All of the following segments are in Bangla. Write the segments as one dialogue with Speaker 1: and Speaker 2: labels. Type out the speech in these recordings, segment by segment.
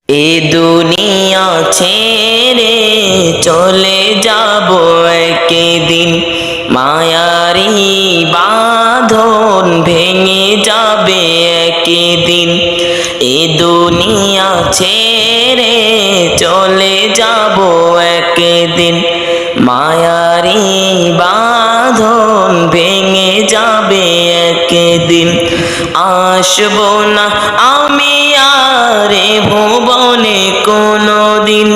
Speaker 1: এ দুনিয়া ছেড়ে চলে যাব একদিন, মায়ারি বাঁধন ভেঙে যাবে একদিন। এ দুনিয়া ছেড়ে চলে যাব একদিন, মায়ারি বাঁধন ভেঙে যাবে একদিন। আসবো না আমি আর এ ভুবনে কোনদিন,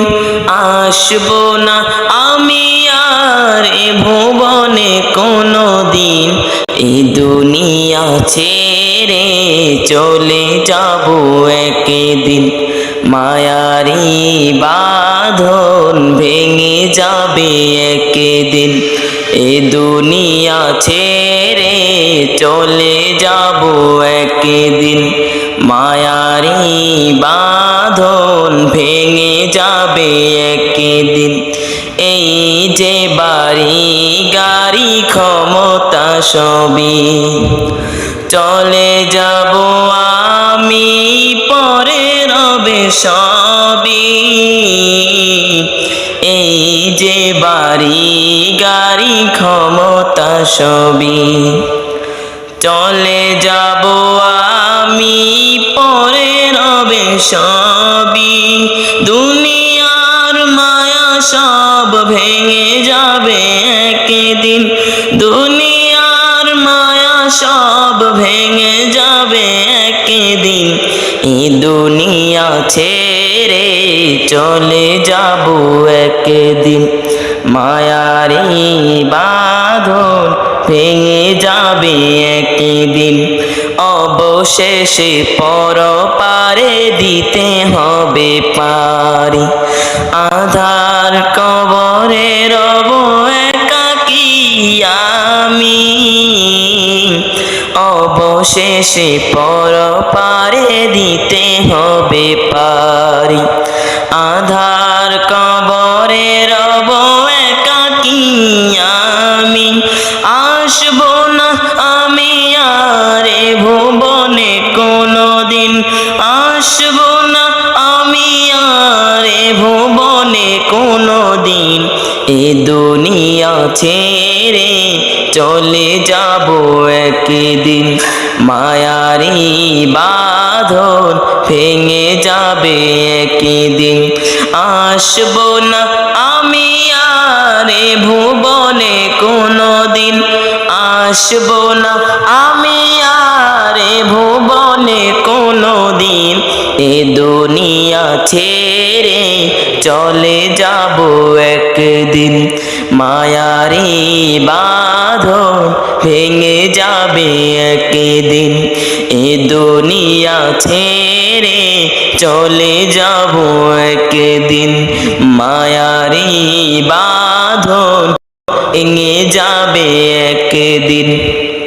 Speaker 1: আসবো না আমি আর এ ভুবনে কোনদিন। এই দুনিয়া ছেড়ে চলে যাব একদিন, মায়ারি বাঁধন ভেঙে যাবে একদিন। এ দুনিয়া ছেড়ে চলে যাব একদিন, মায়ারি বাঁধন ভেঙে যাবে একদিন। এই যে বাড়ি গাড়ি ক্ষমতা সবই চলে যাব আমি, পরে রবে সবই। এই যে বাড়ি গাড়ি ক্ষমতা সবই চলে যাব আমি, পরে রবে সবই। দুনিয়ার মায়া সব ভেঙে যাবে একদিন, দুনিয়ার মায়া সব ভেঙে যাবে একদিন। এই দুনিয়া ছেড়ে চলে যাব একদিন, মায়ারি বাঁধন ভেঙে যাবে একদিন। অবশেষে পরপারে দিতে হবে পারি, আধার কবরে রব একাকী আমি। অবশেষে পরপারে দিতে হবে পারি, আধার কবরে রব একাকী আমি। আসবো না আমি আর এ ভুবনে কোনদিন, আসবো না আমি আর এ ভুবনে কোনদিন। এ দুনিয়া ছেড়ে চলে যাব একদিন, মায়ারি বাঁধন ভেঙে যাবে একদিন। আসবো না আমি আর এ ভুবনে কোনদিন, আসবো না আমি আর এ ভুবনে কোনদিন। এ দুনিয়া ছেড়ে চলে যাব একদিন, মায়ারি বাঁধন ভেঙে যাবে একদিন। এ দুনিয়া ছেড়ে চলে যাব একদিন, মায়ারি বাঁধন ভেঙে যাবে একদিন।